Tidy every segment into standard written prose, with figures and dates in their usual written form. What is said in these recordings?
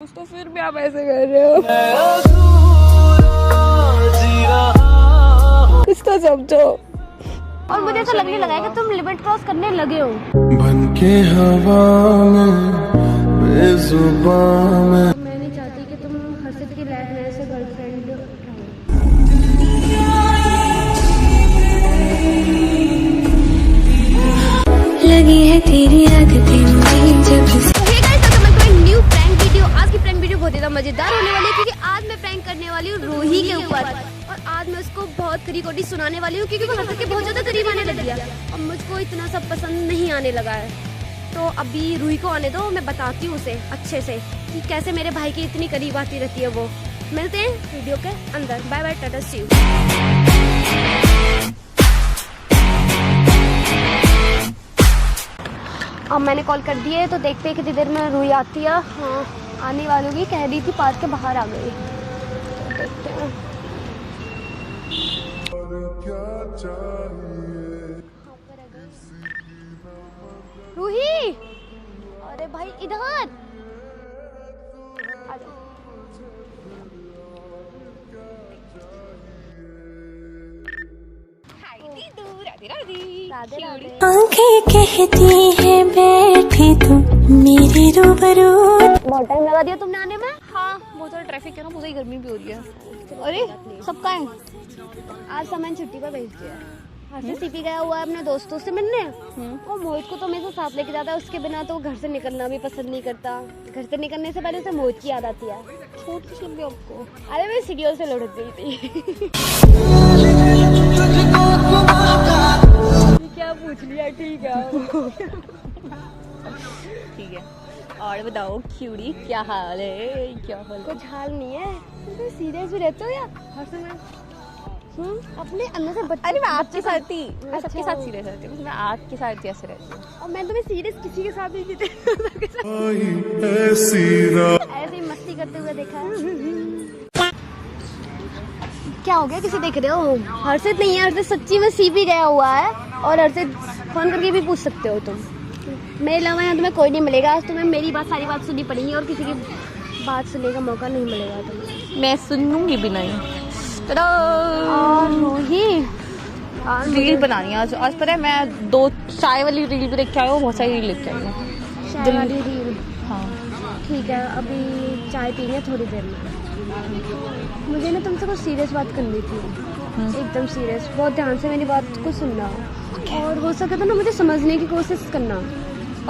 तो फिर भी आप ऐसे कर रहे हो। कुछ तो समझो। और मुझे ऐसा लगने लगा है कि तुम लिमिट क्रॉस करने लगे हो। बनके हवा में बेजुबान में। मैं नहीं चाहती कि तुम हर्षित की लाइफ में ऐसे गर्लफ्रेंड रहो। लगी है तेरी आदतें जब न्यू प्रैंक वीडियो। आज की प्रैंक वीडियो बहुत ज़्यादा मजेदार होने वाली है क्योंकि आज मैं प्रैंक करने वाली हूँ रूही के ऊपर। और आज मैं उसको बहुत खरी खोटी सुनाने वाली हूँ क्योंकि वो हर्षित के बहुत ज़्यादा करीब आने लग गया और मुझको इतना सब पसंद नहीं आने लगा है। तो अभी रूही को आने दो, मैं बताती हूँ उसे अच्छे से कि कैसे मेरे भाई के इतनी करीब आती रहती है वो। मिलते हैं वीडियो के अंदर। Bye bye, tata see you. अब मैंने कॉल कर दिया है तो देखते हैं कितनी देर में रूही आती है। हाँ, आने वाली होगी, कह रही थी पार्क के बाहर आ गई। तो देखते हैं। रूही, अरे भाई इधर आ जाओ। राधे राधे। आंखें कहती है बैठी तू मेरे रूबरू। बहुत टाइम लगा दिया तुमने आने में। हाँ, बहुत सारा ट्रैफिक है ना, बहुत गर्मी भी हो रही है। अरे सबका है। आज सामान छुट्टी पर भेज दिया है। हर्षित सीपी गया हुआ है अपने दोस्तों से मिलने। और मोहित को तो हमेशा साथ लेके जाता है, उसके बिना तो वो घर से निकलना भी पसंद नहीं करता। घर से निकलने से पहले उसे मोहित की याद आती है। छोटी लग गई आपको। अरे मैं सीरियल से लुढ़क गई थी। क्या पूछ लिया? ठीक है। ठीक है, और बताओ क्यूड़ी, क्या हाल है? क्या हाल है? कुछ हाल नहीं है। तुम सीरियस भी रहते हो यार हर समय। अपने अंदर से बच्चे। अरे मैं आपके साथ थी, मैं अच्छा। सबके साथ सीरियस रहती हूँ। मैं आपके साथ ऐसे रहती हूँ। और मैं तुम्हें सीरियस किसी के साथ नहीं थी। ऐसी ऐसे ही मस्ती करते हुए देखा है। क्या हो गया? किसे देख रहे हो? हर्षित नहीं है, हर्षित सच्ची में सीपी गया हुआ है। और हर्षित फोन करके भी पूछ सकते हो तुम। मेरे अलावा यहाँ तुम्हें कोई नहीं मिलेगा। आज तुम्हें मेरी सारी बात सुननी पड़ेगी और किसी की बात सुनने का मौका नहीं मिलेगा तुम्हें। मैं सुनूंगी भी नहीं। और रूही, रील बनानी है आज पता है, मैं 2 चाय वाली रील भी देख के आई हूँ, बहुत सारी रील लेके आई हूँ। चाय वाली रील। हाँ ठीक है, अभी चाय पीनी थोड़ी देर में। मुझे ना तुमसे कुछ सीरियस बात करनी थी। एकदम सीरियस। बहुत ध्यान से मेरी बात को सुनना। और हो सके तो ना मुझे समझने की कोशिश करना।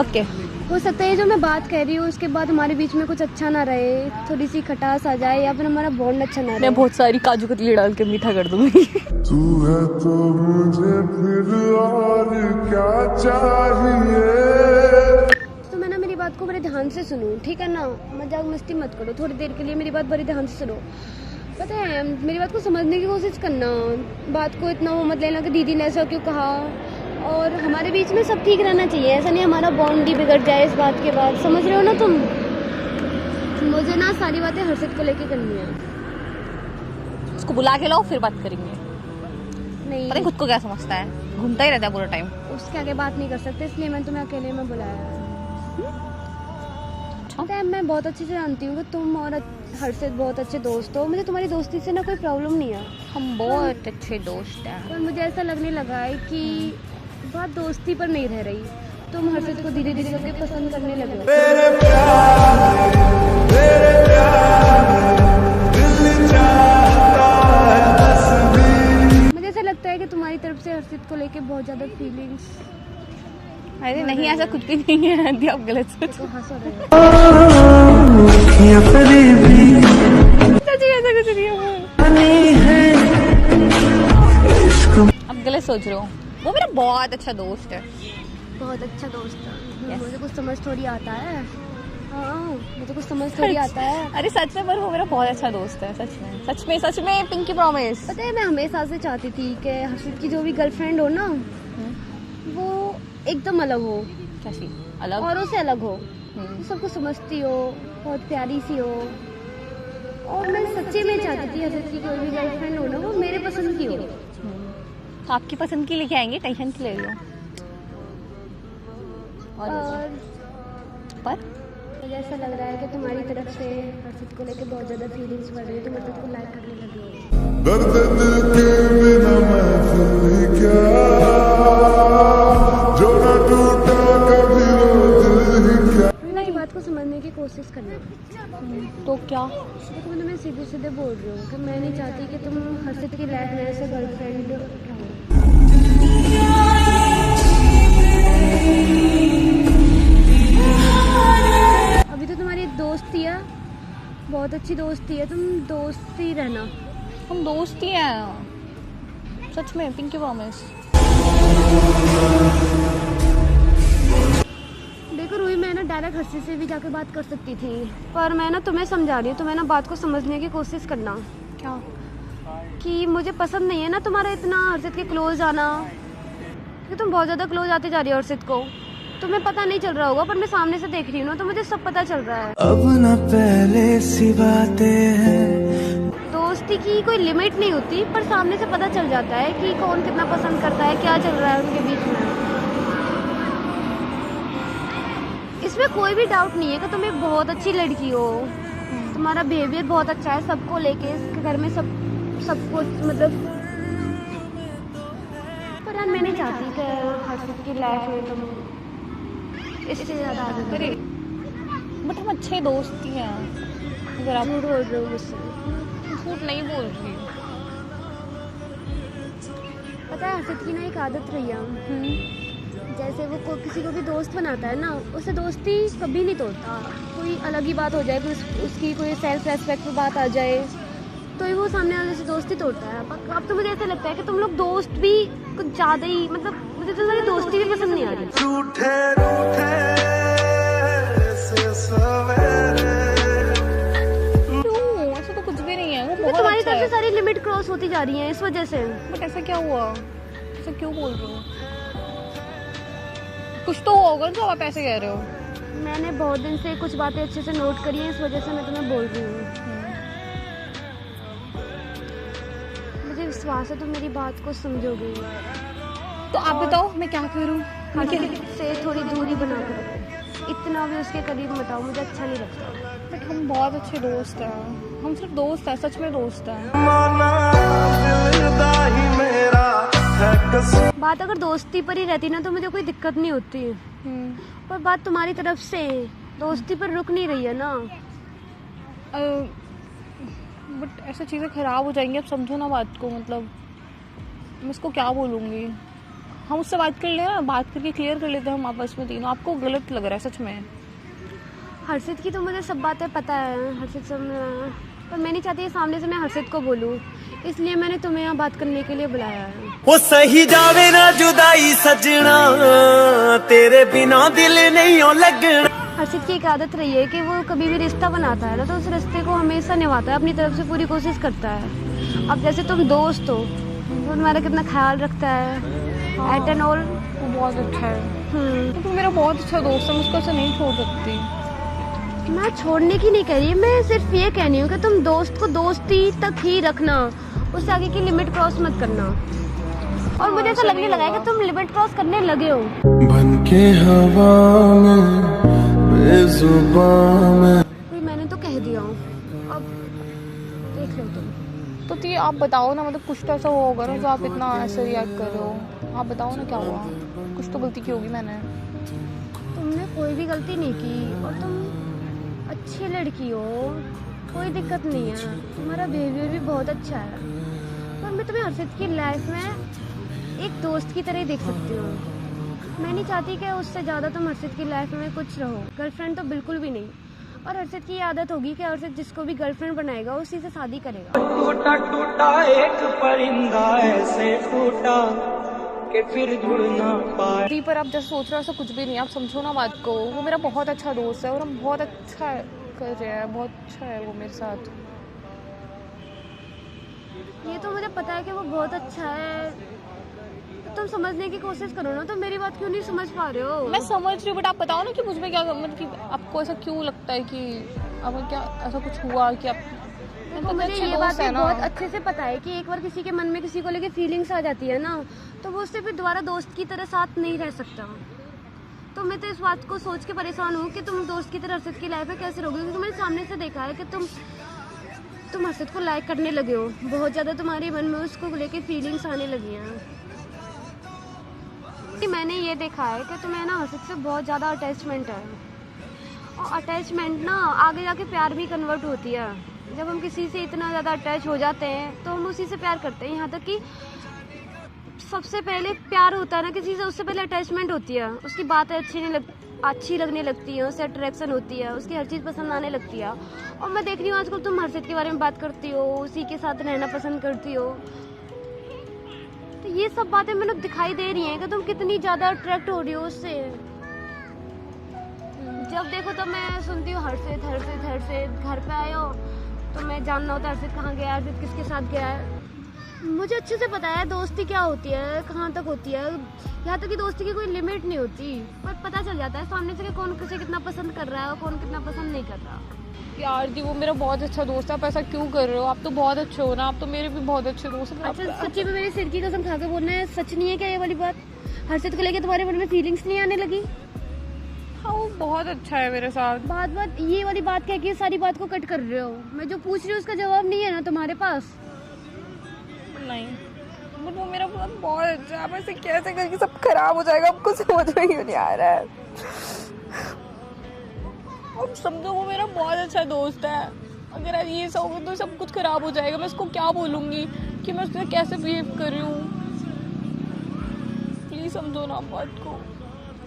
ओके। हो सकता है जो मैं बात कह रही हूँ उसके बाद हमारे बीच में कुछ अच्छा ना रहे, थोड़ी सी खटास आ जाए या फिर हमारा बॉन्ड अच्छा ना रहे। मैं बहुत सारी काजू कतली डाल के मीठा कर दूंगी। तू है तो मुझे फिर और क्या चाहिए। तो मैं ना मेरी बात को बड़े ध्यान से सुनो, ठीक है ना? मजाक मस्ती मत करो। थोड़ी देर के लिए मेरी बात बड़े ध्यान से सुनो। पता है, मेरी बात को समझने की कोशिश करना। बात को इतना वो मत लेना कि दीदी ने ऐसा क्यों कहा। और हमारे बीच में सब ठीक रहना चाहिए। ऐसा नहीं हमारा बॉन्ड ही बिगड़ जाए इस बात के बाद। समझ रहे हो ना तुम? मुझे ना सारी बातें हर्षित को लेके करनी है। उसको बुला के लाओ, फिर बात करेंगे। नहीं, पता है खुद को क्या समझता है, घूमता ही रहता है पूरा टाइम। उसके आगे बात नहीं कर सकते, इसलिए मैं तुम्हें अकेले में बुलाया। पता है, मैं बहुत अच्छे से जानती हूँ कि तुम और हर्षित बहुत अच्छे दोस्त हो। मुझे तुम्हारी दोस्ती से ना कोई प्रॉब्लम नहीं है। हम बहुत अच्छे दोस्त हैं। पर मुझे ऐसा लगने लगा है कि बात दोस्ती पर नहीं रह रही। तुम हर्षित को धीरे धीरे करके पसंद करने लगे हो। मुझे ऐसा लगता है कि तुम्हारी तरफ से हर्षित को लेके बहुत ज्यादा फीलिंग्स। अरे नहीं, ऐसा कुछ भी नहीं है। अभी आप गलत सोच तो हंसो रहे हो। ऐसा कुछ नहीं है। आप गलत सोच रहे हो। वो मेरा बहुत अच्छा दोस्त है। बहुत अच्छा दोस्त है। Yes. मुझे कुछ समझ थोड़ी आता है। हाँ, मुझे कुछ समझ थोड़ी आता है। अरे सच में, पर वो मेरा बहुत अच्छा दोस्त है। सच में पिंकी प्रॉमिस। पता है, मैं हमेशा से चाहती थी कि हर्षित की जो भी गर्लफ्रेंड हो ना, वो एकदम अलग हो। कैसी अलग? औरों से अलग हो, सबको समझती हो, बहुत प्यारी सी हो। और मैं सच्चे में चाहती थी हर्षित की कोई भी गर्लफ्रेंड हो ना, वो मेरे पसंद की हो। आपकी पसंद की लेके आएंगे, टेंशन की ले लो। और पर मुझे ऐसा लग रहा है कि तुम्हारी तरफ से हर्षित को लेके बहुत ज़्यादा फीलिंग्स बढ़ रही है, तुम हर्षित को लाइक करने लगे हो। दर्द दिल के बिना महफिल क्या, जो न टूटा कभी वो दिल ही क्या। मेरी बात को समझने की कोशिश करना। तो क्या? देखो मैं तुम्हें सीधे सीधे बोल रही हूँ कि मैं नहीं चाहती कि तुम हर्षित की लाइफ में ऐसे गर्लफ्रेंड रहो। अभी तो तुम्हारी एक दोस्ती है, बहुत अच्छी दोस्ती है, तुम दोस्त ही रहना। हम दोस्त ही हैं सच में, पिंकी प्रॉमिस। देखो रूही, मैं ना डायरेक्ट हर्षित से भी जाके बात कर सकती थी, पर मैं ना तुम्हें समझा रही हूँ, तुम्हें ना बात को समझने की कोशिश करना। क्या? कि मुझे पसंद नहीं है ना तुम्हारा इतना हर्षित के क्लोज आना, कि तुम बहुत ज़्यादा क्लोज आते जा रही हो हर्षित को। तुम्हें पता नहीं चल रहा होगा पर मैं सामने से देख रही हूँ ना, तो मुझे सब पता चल रहा है। अब न पहले सी बातें हैं। दोस्ती की कोई लिमिट नहीं होती, पर सामने से पता चल जाता है कि कौन कितना पसंद करता है, क्या चल रहा है उनके बीच में। इसमें कोई भी डाउट नहीं है कि तुम एक बहुत अच्छी लड़की हो, तुम्हारा बिहेवियर बहुत अच्छा है सबको लेके, इसके घर में सब कुछ मतलब। पर यार मैं नहीं चाहती कि हर्षित की लाइफ में तुम इससे ज़्यादा आगे अरे बट हम अच्छे दोस्त ही हैं। अगर आप झूठ बोल रहे हो मुझसे। झूठ नहीं बोल रही। पता है हर्षित की ना एक आदत रही है, जैसे वो किसी को भी दोस्त बनाता है ना, उससे दोस्ती कभी नहीं तोड़ता। कोई अलग ही बात हो जाए, कोई उसकी कोई सेल्फ रेस्पेक्ट पे बात आ जाए तो ही वो सामने वाले से दोस्ती तोड़ता है। अब तो मुझे ऐसा लगता है कि तुम लोग दोस्त भी कुछ ज़्यादा ही, मतलब मुझे तो तुम्हारी दोस्ती भी पसंद नहीं आ रही। क्यों? ऐसा तो कुछ भी नहीं है, वो बहुत तुम्हारी अच्छा तरफ से है। सारी लिमिट क्रॉस होती जा रही है इस वजह से। बट ऐसा क्या हुआ? ऐसा क्यों बोल रहे हो? कुछ तो हुआ होगा जो आप ऐसे कह रहे हो। मैंने बहुत दिन से कुछ बातें अच्छे से नोट करी हैं, इस वजह से मैं तुम्हें बोल रही हूँ। मुझे विश्वास है तुम मेरी बात को समझोगे। तो आप बताओ मैं क्या करूँ? हर्षित से थोड़ी दूरी बना कर रखो, इतना भी उसके करीब मत आओ, मुझे अच्छा नहीं लगता। बट हम बहुत अच्छे दोस्त हैं, हम सिर्फ दोस्त हैं, सच में दोस्त हैं। बात अगर दोस्ती पर ही रहती ना तो मुझे कोई दिक्कत नहीं होती, पर बात तुम्हारी तरफ से दोस्ती पर रुक नहीं रही है ना। बट ऐसे चीज़ें ख़राब हो जाएंगी, अब समझो ना बात को। मतलब मैं इसको क्या बोलूँगी? हम उससे बात कर लें, बात करके क्लियर कर लेते हैं हम आपस में तीनों। आपको गलत लग रहा है सच में? हर्षित की तो मुझे सब बातें पता है, हर्षित से पर मैं नहीं चाहती सामने से मैं हर्षित को बोलूँ, इसलिए मैंने तुम्हें यहाँ बात करने के लिए बुलाया है। वो सही जावे ना जुदाई सजना, तेरे बिना दिल नहीं हो लगना। हर्षित की एक आदत रही है कि वो कभी भी रिश्ता बनाता है ना तो उस रिश्ते को हमेशा निभाता है, अपनी तरफ से पूरी कोशिश करता है। अब जैसे तुम दोस्त हो, वो तुम्हारा कितना ख्याल रखता है एट एंड ऑल। वो बहुत अच्छा है, तो मेरा बहुत अच्छा दोस्त है, मैं उसको ऐसा नहीं छोड़ सकती। मैं छोड़ने की नहीं कह रही, मैं सिर्फ ये कह रही हूँ कि तुम दोस्त को दोस्ती तक ही रखना, उससे आगे की लिमिट क्रॉस मत करना। और मुझे ऐसा लगने लगा है कि तुम लिमिट क्रॉस करने लगे हो। बन के हवा में बेजुबान में। मैंने तो कह दिया हूँ, अब देख लो तुम। तो आप बताओ ना, मतलब कुछ तो ऐसा हुआ होगा ना जो आप इतना ऐसे रिएक्ट कर रहे हो। आप बताओ ना क्या हुआ? कुछ तो गलती की होगी मैंने। तुमने कोई भी गलती नहीं की और तुम अच्छी लड़की हो, कोई दिक्कत नहीं है, तुम्हारा बिहेवियर भी बहुत अच्छा है। पर मैं तुम्हें हर्षित की लाइफ में एक दोस्त की तरह ही देख सकती हूँ। मैं नहीं चाहती कि उससे ज़्यादा तुम हर्षित की लाइफ में कुछ रहो, गर्लफ्रेंड तो बिल्कुल भी नहीं। और हर्षित की आदत होगी कि हर्षित जिसको भी गर्लफ्रेंड बनाएगा उसी से शादी करेगा। टूटा टूटा एक परिंदा ऐसे टूटा कि फिर जुड़ ना पाए। पर आप जैसे सोच रहे हो ऐसा कुछ भी नहीं, आप समझो ना बात को। वो मेरा बहुत अच्छा दोस्त है और हम बहुत अच्छा कर रहे हैं, बहुत अच्छा है वो मेरे साथ। ये तो मुझे पता है कि वो बहुत अच्छा है, तो तुम समझने की कोशिश करो ना। तो मेरी बात क्यों नहीं समझ पा रहे हो? मैं समझ रही हूँ, बट आप बताओ ना कि मुझमें क्या, मतलब कि आपको ऐसा क्यों लगता है कि अब क्या ऐसा कुछ हुआ कि आप। देखो मुझे ये बात बहुत अच्छे से पता है कि एक बार किसी के मन में किसी को लेके फीलिंग्स आ जाती है ना, तो वो उससे फिर दोबारा दोस्त की तरह साथ नहीं रह सकता। तो मैं तो इस बात को सोच के परेशान हूँ कि तुम दोस्त की तरह हर्षित की लाइफ में कैसे रहोगे, क्योंकि मैंने सामने से देखा है कि तुम हर्षित को लाइक करने लगे हो, बहुत ज़्यादा तुम्हारे मन में उसको लेके फीलिंग्स आने लगी हैं। मैंने ये देखा है कि तुम्हें ना हर्षित से बहुत ज़्यादा अटैचमेंट है, और अटैचमेंट ना आगे जाके प्यार भी कन्वर्ट होती है। जब हम किसी से इतना ज़्यादा अटैच हो जाते हैं तो हम उसी से प्यार करते हैं, यहाँ तक कि सबसे पहले प्यार होता है ना किसी से, उससे पहले अटैचमेंट होती है। उसकी बातें अच्छी लगने लगती है, उससे अट्रैक्शन होती है, उसकी हर चीज़ पसंद आने लगती है। और मैं देख रही हूँ आजकल तुम हर्षित के बारे में बात करती हो, उसी के साथ रहना पसंद करती हो, तो ये सब बातें मैंने दिखाई दे रही हैं कि तुम कितनी ज़्यादा अट्रैक्ट हो रही हो उससे। जब देखो तो मैं सुनती हूँ हर्षित हर्षित हर्षित, घर पे आए हो तो मैं जानना होता है हर्षित कहाँ गया, हर्षित किसके साथ गया है। मुझे अच्छे से पता है दोस्ती क्या होती है, कहाँ तक होती है, यहाँ तक कि दोस्ती की कोई लिमिट नहीं होती, पर पता चल जाता है सामने से कि कौन किसे कितना पसंद कर रहा है और कौन कितना पसंद नहीं कर रहा। यार दी वो मेरा बहुत अच्छा दोस्त है, आप ऐसा क्यों कर रहे हो? आप तो बहुत अच्छे हो ना, आप तो मेरे भी बहुत अच्छे दोस्त हैं। अच्छा सच्ची में मेरे सिर की कसम खा के बोलना है, सच नहीं है क्या ये वाली बात? हर्षित को लेके तुम्हारे मन में फीलिंग्स नहीं आने लगी? हाँ वो बहुत अच्छा है मेरे साथ। बात ये वाली बात कह के सारी बात को कट कर रहे हो। मैं जो पूछ रही हूँ उसका जवाब नहीं है ना तुम्हारे पास? नहीं बट वो मेरा बहुत अच्छा है, आप ऐसे कैसे करके सब खराब हो जाएगा, आपको समझ में क्यों नहीं आ रहा है? अब समझो वो मेरा बहुत अच्छा दोस्त है, अगर आज ये सब होगा तो सब कुछ खराब हो जाएगा। मैं उसको क्या बोलूँगी कि मैं उससे कैसे बिहेव कर रही हूँ? प्लीज़ समझो ना बात को,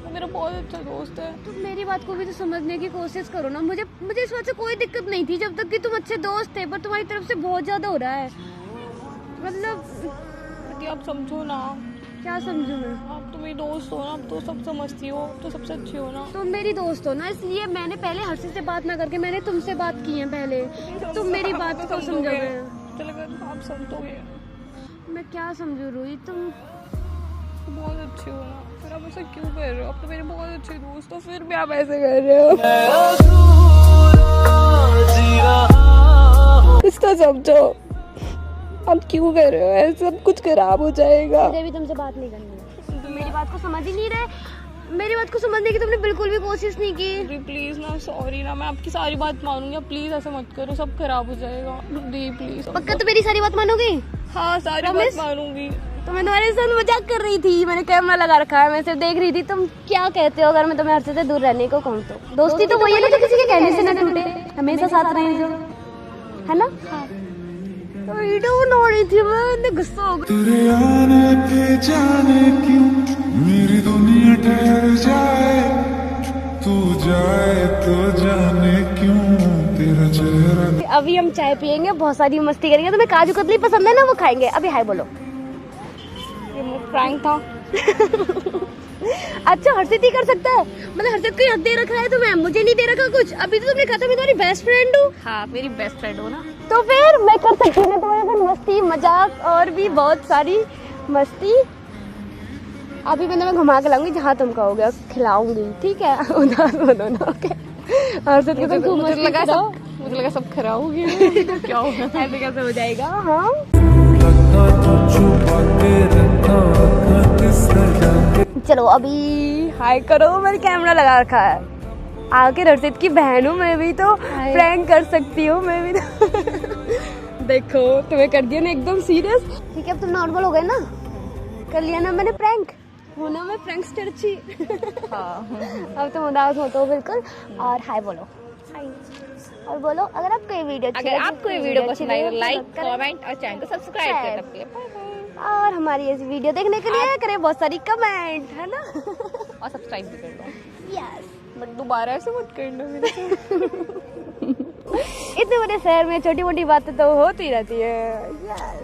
वो मेरा बहुत अच्छा दोस्त है। तुम मेरी बात को भी तो समझने की कोशिश करो ना। मुझे इस बात से कोई दिक्कत नहीं थी जब तक कि तुम अच्छे दोस्त थे, पर तुम्हारी तरफ से बहुत ज़्यादा हो रहा है। मतलब आप समझो ना। क्या समझूं मैं? आप तो मेरी दोस्त हो ना, आप तो सब समझती हो, तो सबसे अच्छी हो ना। तुम मेरी दोस्त हो ना, इसलिए मैंने पहले हर्षित से बात ना करके मैंने तुमसे बात की है पहले। तुम मेरी बात को समझोगे? चलो आप समझोगे। मैं क्या समझू रूही? तुम बहुत अच्छे हो ना, फिर आप ऐसा क्यों कर रहे हो? आप तो मेरे बहुत अच्छे दोस्त हो, फिर भी आप ऐसे कर रहे हो। कुछ तो समझो, आप क्यों कर रहे हो ऐसे? सब कुछ खराब हो जाएगा। मुझे भी तुमसे बात नहीं करनी है। तुम मेरी बात को समझ ही नहीं रहे। मेरी बात को समझने की तुमने बिल्कुल भी कोशिश नहीं की। प्लीज ना, सॉरी ना, मैं आपकी सारी बात मानूंगी, आप प्लीज ऐसे मत करो, सब खराब हो जाएगा। दी प्लीज। पक्का तो मेरी सारी बात मानोगी? हाँ सारी बात मानूंगी। तो मैं तुम्हारे साथ मजाक कर रही थी, मैंने कैमरा लगा रखा है, मैं सिर्फ देख रही थी तुम क्या कहते हो। अगर मैं तुम्हें हर्षित से दूर रहने को कहूँ तो दोस्ती तो वही है ना जो किसी के कहने से ना टूटे, हमेशा साथ रहे जो, है ना? तो वीडियो बना रही थी मैं, गुस्सा हो गया। तेरे आने पे जाने क्यों मेरी दुनिया ठहर जाए, तू जाए तो जाने क्यों तेरा चेहरा। अभी हम चाय पियेंगे, बहुत सारी मस्ती करेंगे। तुम्हें काजू कतली पसंद है ना, वो खाएंगे। अभी हाय बोलो। ये प्रैंक था। अच्छा हर्षित ही कर सकता है? मतलब हर्षित को हक दे रखा है तुम्हें, मुझे नहीं दे रखा कुछ? अभी तो तुमने कहा था मैं तुम्हारी बेस्ट फ्रेंड हूँ। हाँ मेरी बेस्ट फ्रेंड हो ना, तो फिर मैं कर सकती हूँ ना तुम्हारे साथ मस्ती मजाक और भी बहुत सारी मस्ती। अभी मैं तुम्हें घुमा के लाऊंगी जहाँ तुम कहोगे, खिलाऊंगी, ठीक है? उदास मत होना, ओके? हर्षित को तुम खूब मस्ती करो। मुझे लगा सब खराब हो गया। क्या होगा? ऐसे कैसे हो जाएगा? हाँ चलो अभी हाय करो, मैंने कैमरा लगा रखा है। आखिर हर्षित की बहन हूँ मैं भी, तो प्रैंक कर सकती हूँ मैं भी तो। देखो तुम्हें कर दिया ना एकदम सीरियस। ठीक है अब तुम नॉर्मल हो गए ना, कर लिया ना मैंने प्रैंक, होना मैं प्रैंकस्टर थी। हाँ अब तुम उदास हो तो बिल्कुल। और हाय बोलो, हाय। और बोलो अगर आपको ये वीडियो पसंद आई तो लाइक कमेंट और चैनल को सब्सक्राइब कर। और हमारी इस वीडियो देखने के लिए करें बहुत सारी कमेंट, है ना? और सब्सक्राइब भी कर दो। यस बट दोबारा ऐसे मत करना मेरे इतने बड़े शहर में छोटी मोटी बातें तो होती रहती है। यस